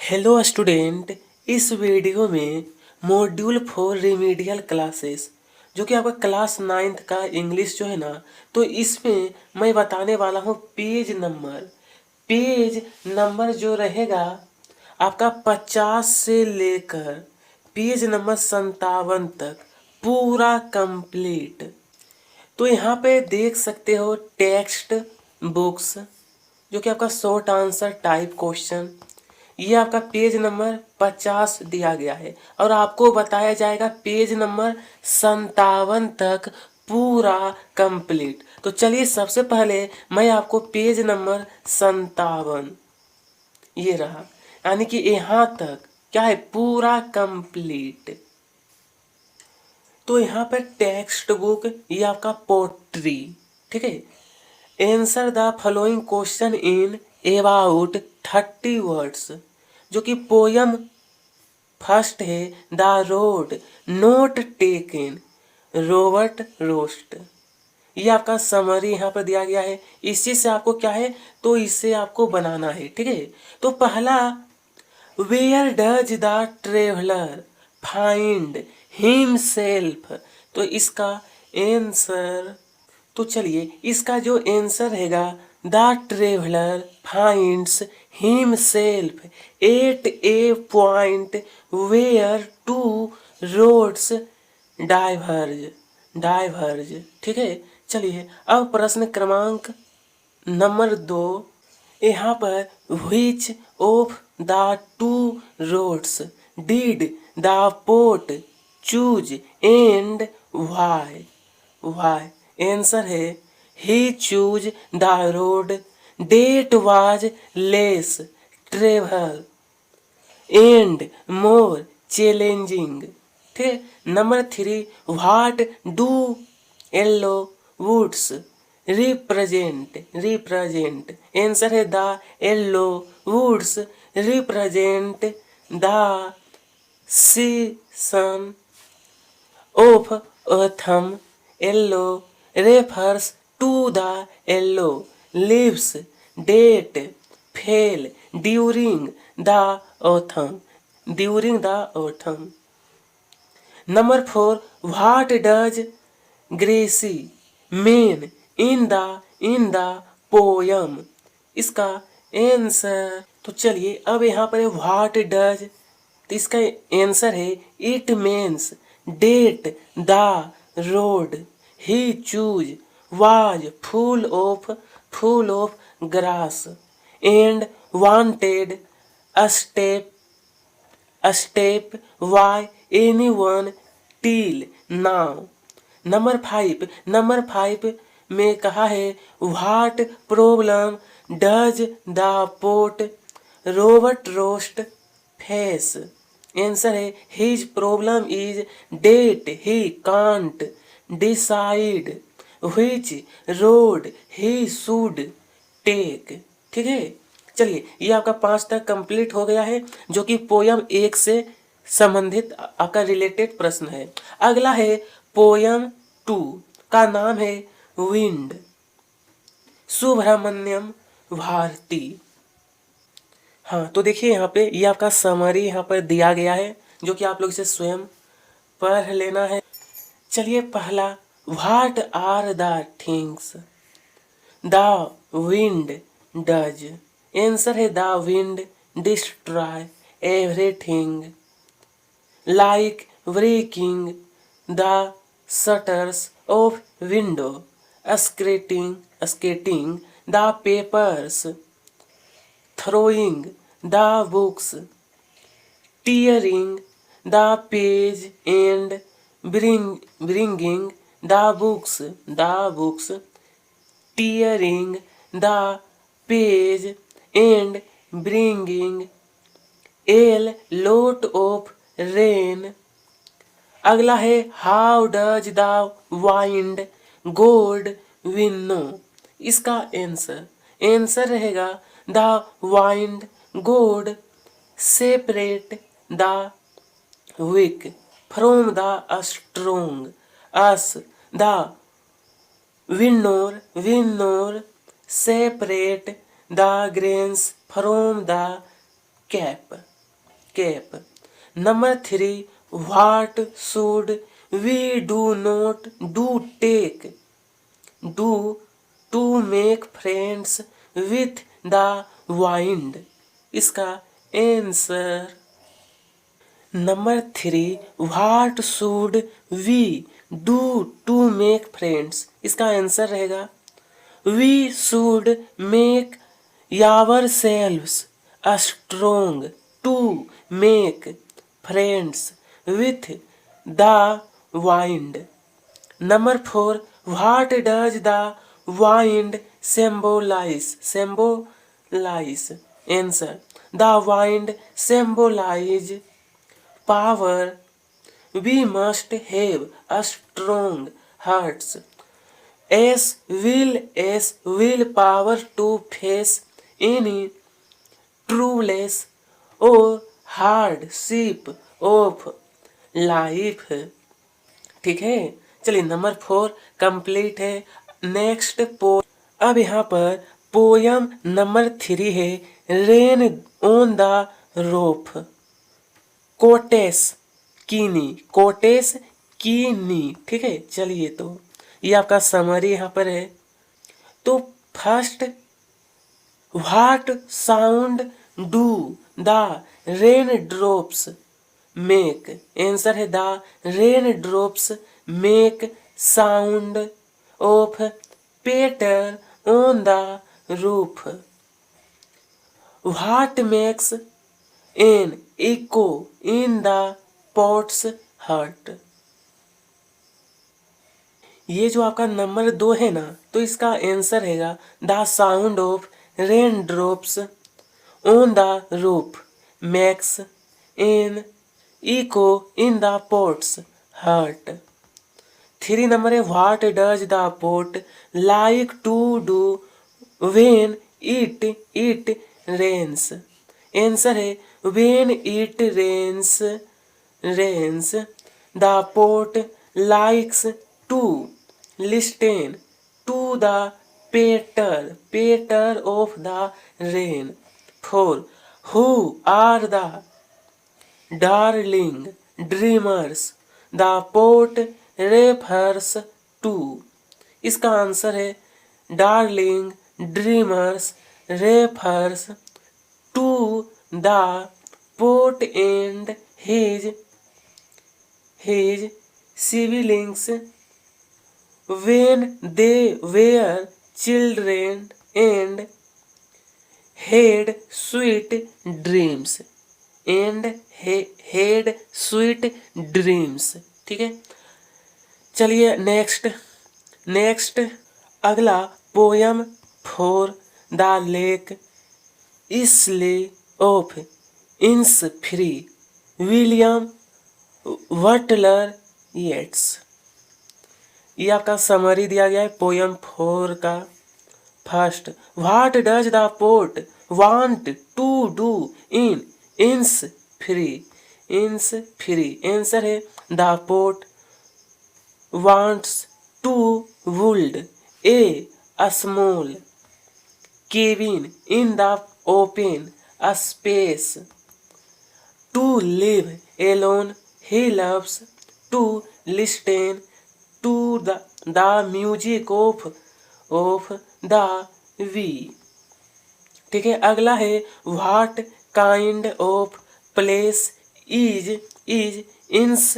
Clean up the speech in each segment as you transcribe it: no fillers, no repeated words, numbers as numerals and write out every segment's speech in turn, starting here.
Hello student. इस video में module 4 remedial classes जो कि आपका क्लास 9th का इंग्लिश जो है ना, तो इसमें मैं बताने वाला हूँ पेज नंबर जो रहेगा आपका 50 से लेकर पेज नंबर 57 तक पूरा कंप्लीट। तो यहाँ पे देख सकते हो टेक्स्ट बुक्स जो कि आपका शॉर्ट आंसर टाइप क्वेश्चन, ये आपका पेज नंबर 50 दिया गया है और आपको बताया जाएगा पेज नंबर 57 तक पूरा कंप्लीट। तो चलिए सबसे पहले मैं आपको पेज नंबर 57 ये रहा, यानी कि यहाँ तक क्या है पूरा कंप्लीट। तो यहाँ पर टेक्स्ट बुक ये आपका पोट्री, ठीक है। Answer the following question in about 30 words, जो कि पोयम फर्स्ट है the road not taken Robert roast. ये आपका समरी यहाँ पर दिया गया है। इसी से आपको क्या है, तो इससे आपको बनाना है, ठीक है। तो पहला, where does the traveller find himself, तो इसका आंसर, तो चलिए इसका जो आंसर रहेगा the traveller finds himself at a point where two roads diverge, ठीक है। चलिए अब प्रश्न क्रमांक नंबर 2, यहाँ पर which of the two roads did the poet choose and why answer है he choose the road that was less travel and more challenging, ठीक है। Number 3, what do yellow woods represent answer है the yellow woods represent the season of autumn. Yellow refers to the yellow leaves that fell during the autumn. Number 4, what does Gracie mean in the poem? इसका answer, तो चलिए अब यहाँ पर what does, तो इसका answer है it means that the road he chose was full of grass and wanted a step by anyone till now. Number 5 में कहा है what problem does the poet Robert Frost face, answer है his problem is that he can't decide which road he should take, ठीक है। चलिए ये आपका 5 तक कंप्लीट हो गया है, जो कि पोयम 1 से संबंधित आपका रिलेटेड प्रश्न है। अगला है पोयम 2 का नाम है विंड, सुब्रमण्यम भारती। हाँ तो देखिए यहाँ पे ये आपका समरी यहाँ पर दिया गया है, जो कि आप लोग इसे स्वयं पढ़ लेना है। चलिए पहला, what are the things the wind does, answer है the wind destroy everything like breaking the shutters of window, scattering the papers, throwing the books, tearing the page and bringing the books, tearing the page and bringing a lot of rain. अगला है how does the wind गोड विनो, इसका answer रहेगा the wind god separate the weak from the strong as the winnower separate the grains from the chaff, escape. Number 3, what should we do not do take do to make friends with the wind? इसका answer number 3, what should we do to make friends? इसका answer रहेगा we should make yourselves strong to make friends with the wind. Number 4, what does the wind symbolize? Answer the wind symbolize power. We must have a strong hearts as well as willpower to face any troubles or hardship of life. ठीक है, चलिए number 4 complete है. Next अब यहाँ पर poem number 3 है rain on the रोफ. कोटेस कीनी. ठीक है, चलिए तो ये आपका समरी यहाँ पर है. तो first, what sound do the rain drops make? Answer है the rain drops make sound of patter on the roof. What makes an echo in the poet's heart? ये जो आपका नंबर 2 है ना, तो इसका आंसर रहेगा the sound of rain drops on the roof makes an echo in the poet's heart. 3 number है what does the poet like to do when it rains? Answer है when it rains the poet likes to listen to the patter of the rain. 4, who are the darling dreamers the poet refers to? इसका answer है darling dreamers refers to the poet and his siblings when they were children and had sweet dreams. ठीक है, चलिए next अगला poem 4 the lake isle of Innisfree William Butler Yeats. ये आपका summary दिया गया है पोयम 4 का. First, what does the poet want to do in Innisfree? Answer है the poet wants to build a small cabin in the open space to live alone. He loves to listen to the music of the bee. ठीक है, अगला है what kind of place is इंस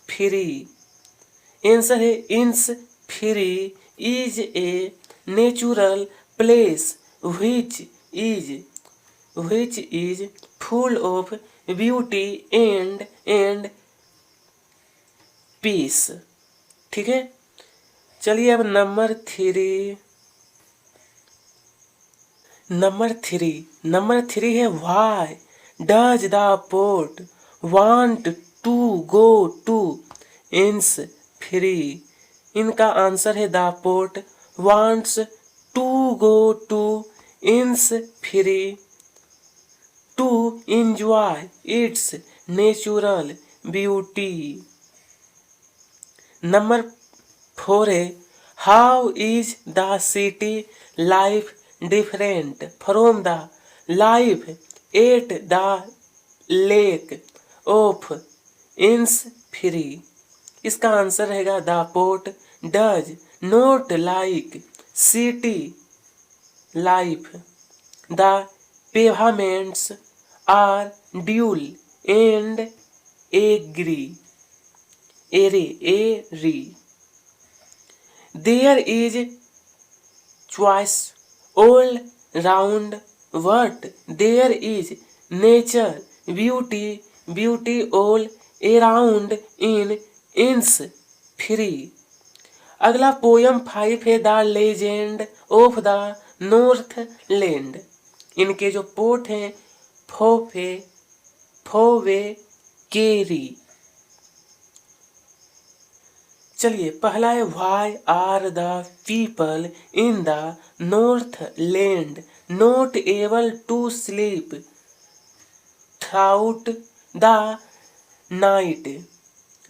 free? Answer है इंस free is a natural place which is full of beauty and peace. ठीक है, चलिए अब नंबर 3 है why does the poet want to go to Innisfree? इनका आंसर है the poet wants to go to Innisfree to enjoy its natural beauty. Number 4 है how is the city life different from the life at the lake of Innisfree. इसका answer रहेगा the poet does not like city life, the pavements are dull and dreary. There is choice all round what there is nature beauty all around in ins free। अगला poem 5 है the legend of the Northland. इनके जो poet हैं Phoebe Cary. चलिए पहला है why are the people in the Northland not able to sleep throughout the night.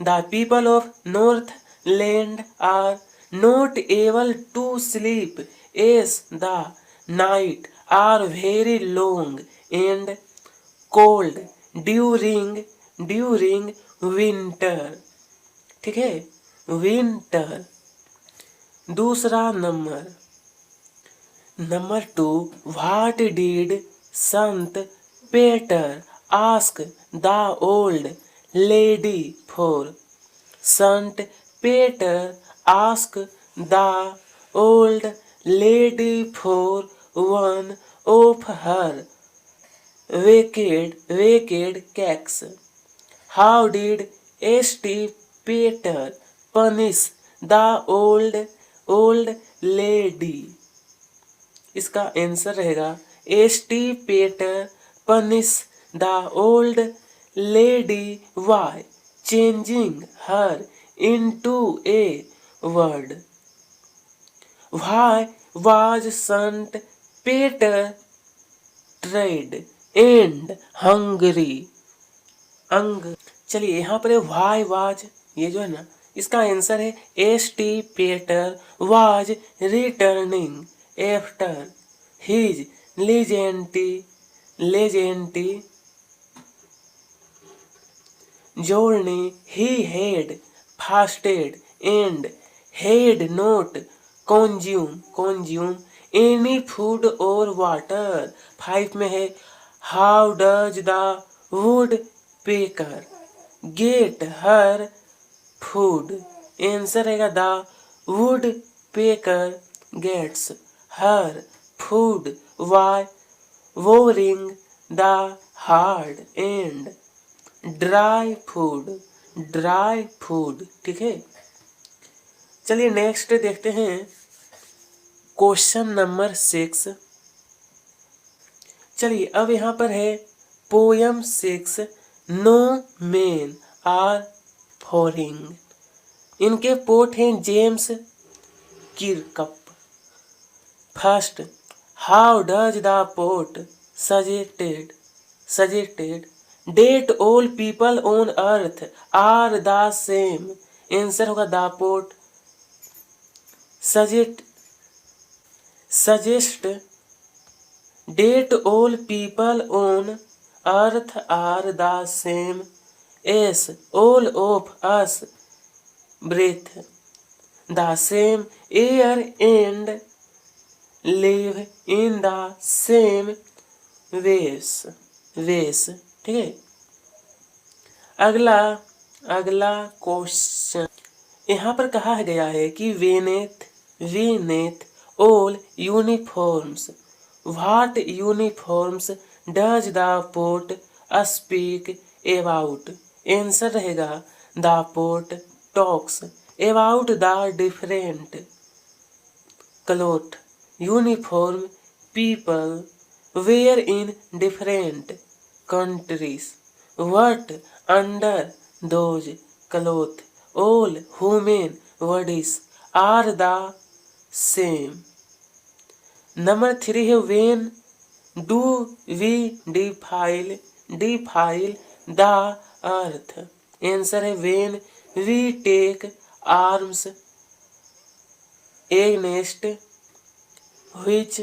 The people of Northland are not able to sleep as the night are very long and cold during winter. ठीक है, winter. दूसरा number 2 what did Saint Peter ask the old lady for. Saint Peter ask the old lady for one of her wicked cakes। How did St. Peter punish the old lady? इसका answer रहेगा St. Peter punish the old lady by changing her into a bird। Why was St. Peter tried and Hungary चलिए यहाँ पर why was, ये जो है ना इसका आंसर है St. Peter was returning after his lengthy journey he had fasted and had not consume any food or water। 5 में है How does the woodpecker get her food? Answer रहेगा the woodpecker gets her food by boring the hard and dry food। ठीक है, चलिए next देखते हैं question number 6। चलिए अब यहाँ पर है poem 6 no men are foreign. इनके पोट हैं James Kirkup. First, how does the poet suggested that all people on earth are the same. Answer होगा the poet suggest that all people on earth are the same as all of us breathe the same air and live in the same ways. ठीक है, अगला question यहाँ पर कहा गया है कि beneath all uniforms. What uniforms does the poet speak about? Answer रहेगा the poet talks about the different cloth uniform people wear in different countries. What under those clothes all human bodies are the same। Number 3 है when do we defile the earth। Answer है when we take arms against which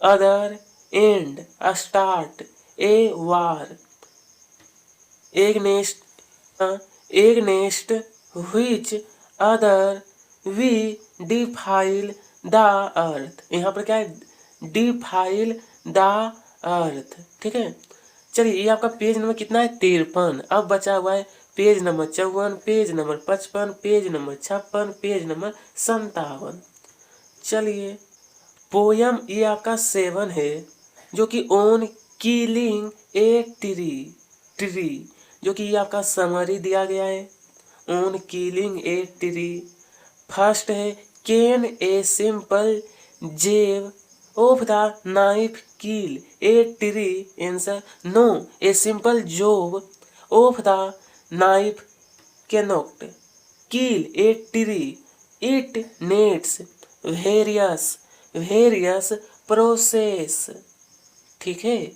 other and start a war। against which other we defile the earth। यहाँ पर क्या है, defile the earth, ठीक है। चलिए ये आपका पेज नंबर कितना है, 53। अब बचा हुआ है page number 54, page number 55, page number 56, page number 57। चलिए पोयम ये आपका 7 है, जो कि ऑन किलिंग ए ट्री, जो कि ये आपका समरी दिया गया है, on killing a tree. First है, can a simple jab of the knife kill a tree? Answer, no, a simple jab of the knife cannot kill a tree, it needs various process, ठीक है।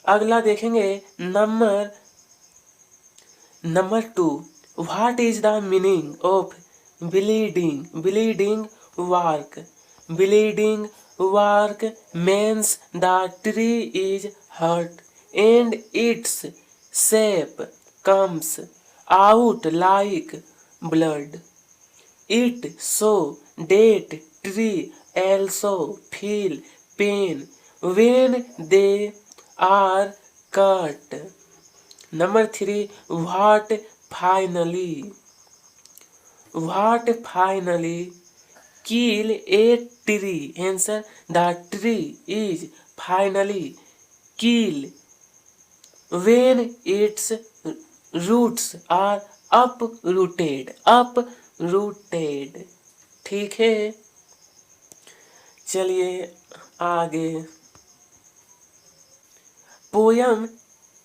अगला देखेंगे number 2, what is the meaning of bleeding bark means the tree is hurt and its sap comes out like blood, it so that tree also feel pain when they are cut। Number 3, what finally kill a tree? Answer, the tree is finally killed when its roots are uprooted, ठीक है। चलिए आगे, poem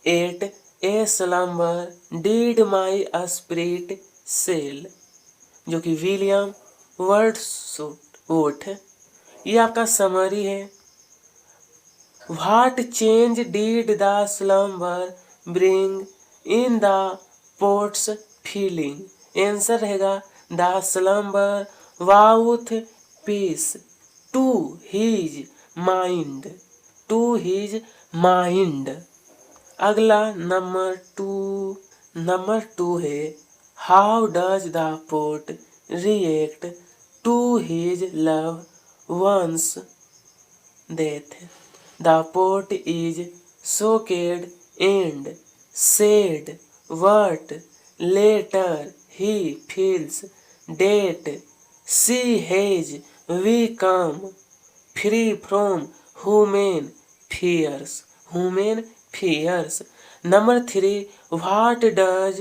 8, a slumber did my spirit seal, जो कि William Wordsworth है। ये आपका summary है। What change did the slumber bring in the poet's feeling? Answer रहेगा, द स्लम्बर वाउथ पीस टू हिज माइंड। अगला नंबर 2 है, how does the poet react to his loved one's death? The poet is shocked and sad but later he feels that she has become free from human fears. Number 3, what does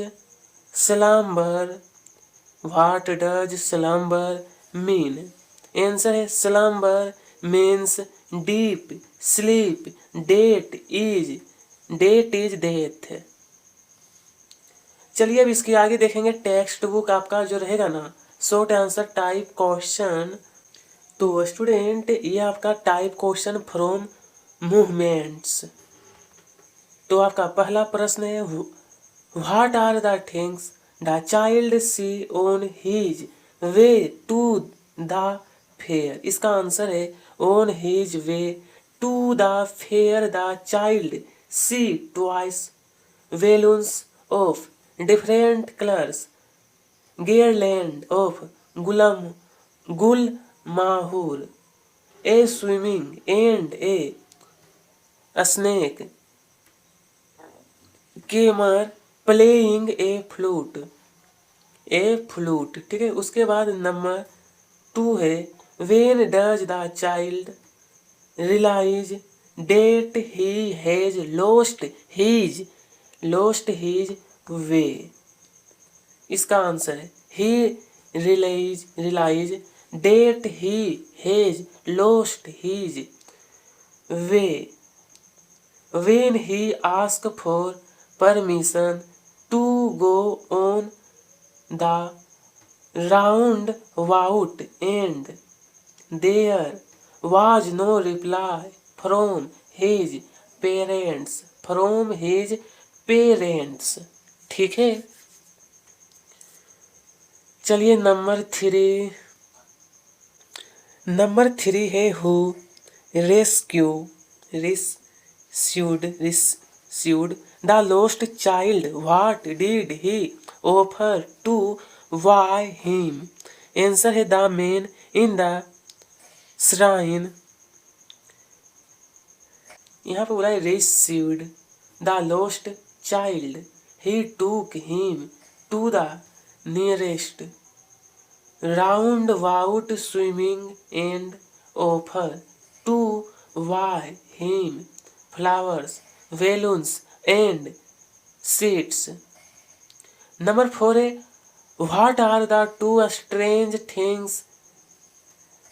slumber mean? Answer है, slumber means deep sleep, that is death. चलिए अब इसके आगे देखेंगे text book आपका जो रहेगा ना, शॉर्ट आंसर टाइप क्वेश्चन। तो स्टूडेंट ये आपका टाइप क्वेश्चन फ्रॉम मूवमेंट्स। तो आपका पहला प्रश्न है, what are the things the child see on his way to the fair? इसका आंसर है, on his way to the fair the child see toys balloons of different colors, garland of gulmahur, a swimming and a snake, gamer playing a flute, ठीक है। उसके बाद number 2 है, when does the child realize that he has lost his way? इसका answer है, he realize that he has lost his way when he asks for permission to go on the roundabout and there was no reply from his parents, ठीक है। चलिए number 3 है, who rescued sued the lost child? What did he offer to buy him? Answer है the man in the shrine. यहाँ पे बोला है rescued the lost child. He took him to the nearest roundabout swimming and offered to buy him flowers, balloons and seeds. Number 4 है what are the two strange things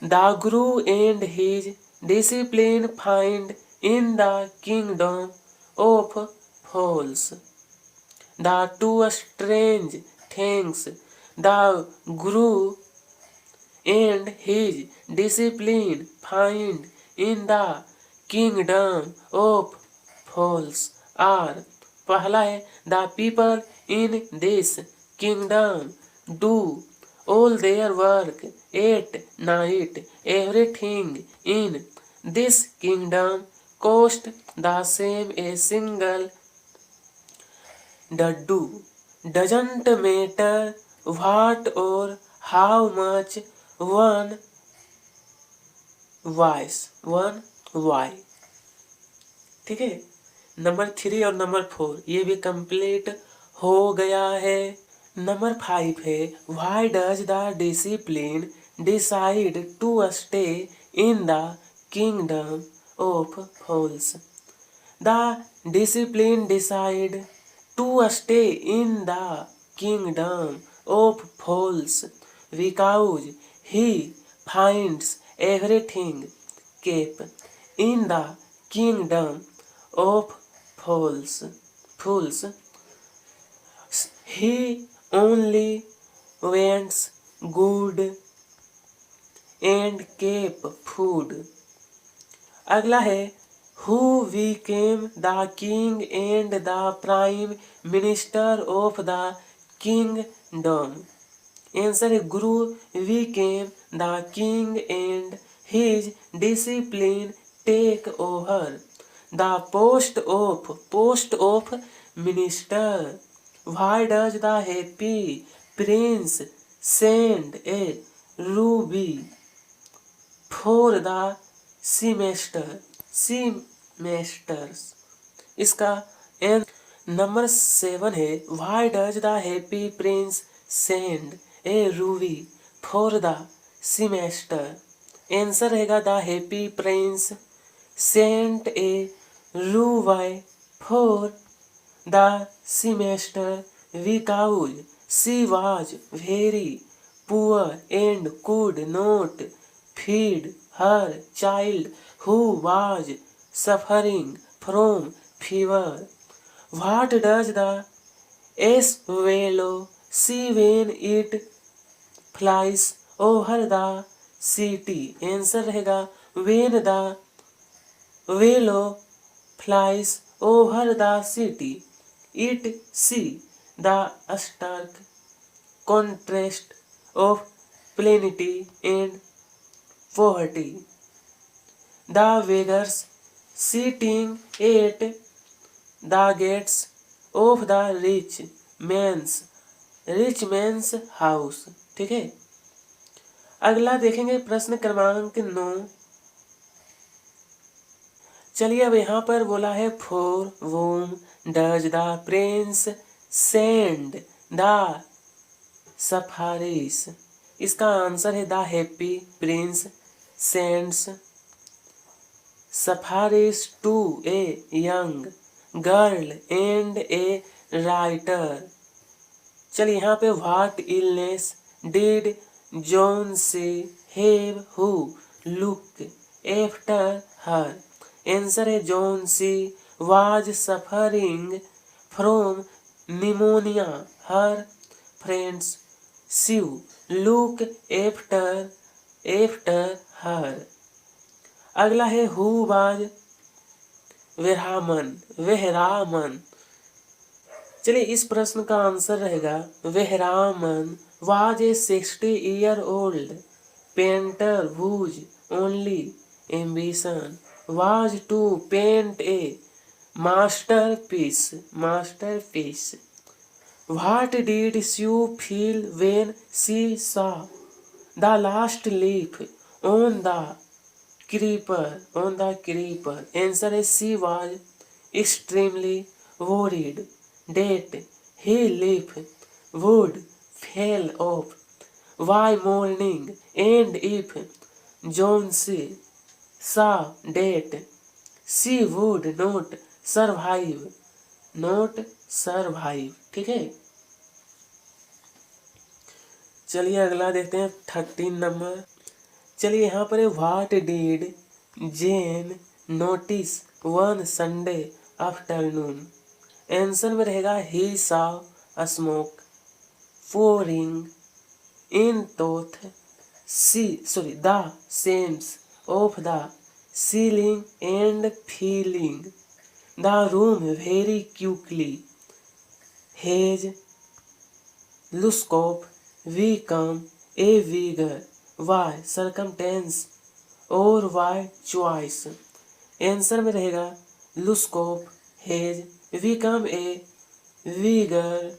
the Guru and his disciple find in the kingdom of fools? The two strange things the Guru and his discipline find in the kingdom of fools are. पहला है the people in this kingdom do all their work at night. Everything in this kingdom cost the same. A single daddu doesn't matter what or how much one why. ठीक है, number 3 और number 4 ये भी complete हो गया है। Number 5 है why does the discipline decide to stay in the kingdom of fools? The discipline decide to stay in the kingdom of fools because he finds everything kept in the kingdom of fools. He only wants good and keep food. अगला है who became the king and the prime minister of the kingdom? Answer है Guru became the king and his discipline take over the post of minister. Why does the happy prince send a ruby for the semesters? इसका number 7 है why does the happy prince send a ruby for the semester? Answer रहेगा the happy prince sent a ruby for the semester because she was very poor and could not feed her child who was suffering from fever. What does the swallow see when it flies over the city? Answer रहेगा when the swallow flies over the city it see the stark contrast of plenty and poverty. The beggars sitting at the gates of the rich man's house. ठीक है, अगला देखेंगे प्रश्न क्रमांक 9। चलिए अब यहाँ पर बोला है for whom does the prince send the safaris? इसका आंसर है the happy prince sends safaris to a young girl and a writer. चलिए यहाँ पे what illness did John say have who look after her? Answer है John C was suffering from pneumonia. Her friends Sue look after her. अगला है who was वेहरामन। चलिए इस प्रश्न का आंसर रहेगा वेहरामन was a 60-year-old painter whose only ambition was to paint a masterpiece, masterpiece. What did you feel when she saw the last leaf on the creeper? On the creeper. Answer is she was extremely worried that her leaf would fall off by morning, and if Jonesy saw that she would not survive, not survive। ठीक है, चलिए अगला देखते हैं 13 number. चलिए यहाँ पर है what did Jane notice one Sunday afternoon. Answer में रहेगा he saw a smoke pouring in thought the seams of the ceiling and filling the room very quickly. His luscope become a vigor by circumstance or by choice। Answer में रहेगा luscope has become a vigor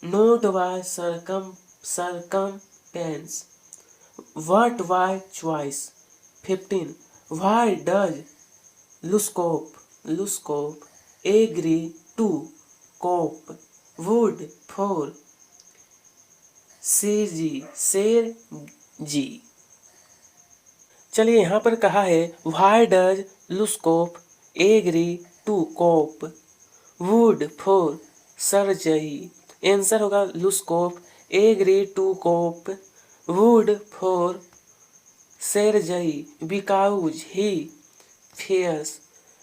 not by circumstance but by choice। 15 why does luscope agree to cop wood for शेर जी। चलिए यहाँ पर कहा है why does Lushkoff agree to chop wood for Sergei. Answer होगा Lushkoff agree to chop wood for Sergei because he fears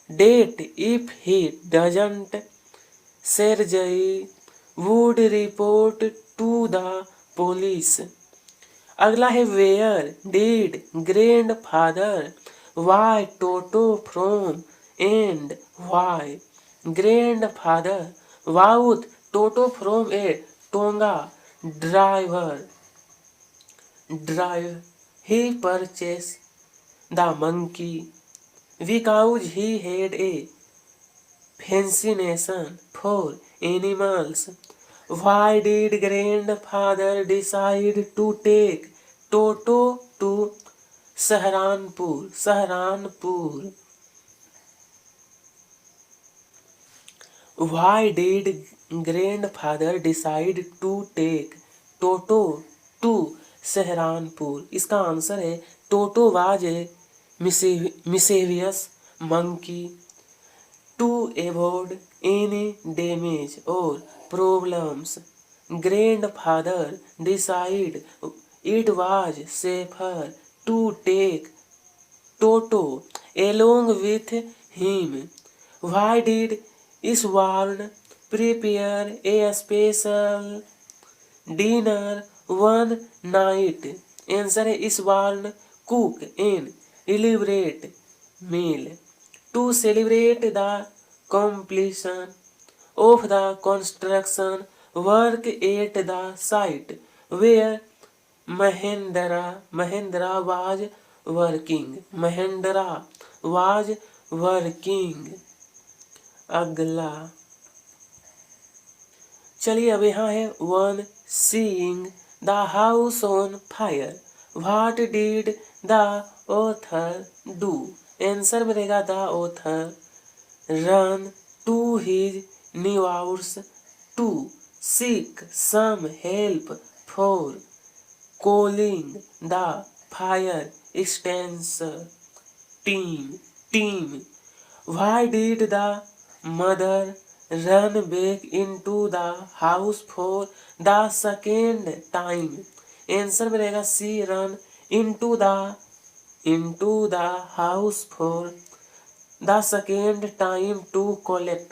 that if he doesn't Sergei would report to the police। अगला है where did grandfather buy Toto from and buy grandfather bought Toto from a tonga driver he purchase the monkey because he had a fascination for animals। Why did grandfather decide to take Toto to Saharanpur? Why did grandfather decide to take Toto to Saharanpur? इसका answer है टोटो was a mischievous monkey to avoid any damage or problems। Grandfather decided it was safer to take Toto along with him। Why did Iswarn prepare a special dinner one night? Answer है Iswarn cook an elaborate meal to celebrate the completion of the construction work at the site where Mahendra was working। Mahendra was working। अगला चलिए अब यहाँ है on seeing the house on fire what did the author do. Answer मिलेगा the author run to his new house to seek some help for calling the fire extension team. Why did the mother run back into the house for the second time? Answer में रहेगा she run into the house for the second time to collect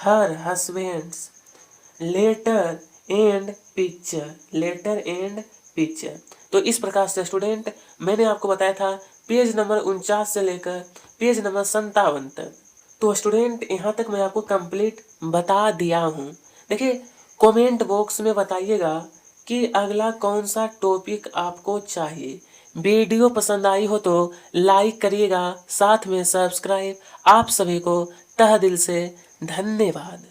her husband's letter and picture। तो इस प्रकार से student मैंने आपको बताया था पेज नंबर 49 से लेकर पेज नंबर 57 तक। तो स्टूडेंट यहाँ तक मैं आपको कंप्लीट बता दिया हूँ। देखिए कमेंट बॉक्स में बताइएगा कि अगला कौन सा टॉपिक आपको चाहिए। वीडियो पसंद आई हो तो लाइक करिएगा, साथ में सब्सक्राइब। आप सभी को तह दिल से धन्यवाद।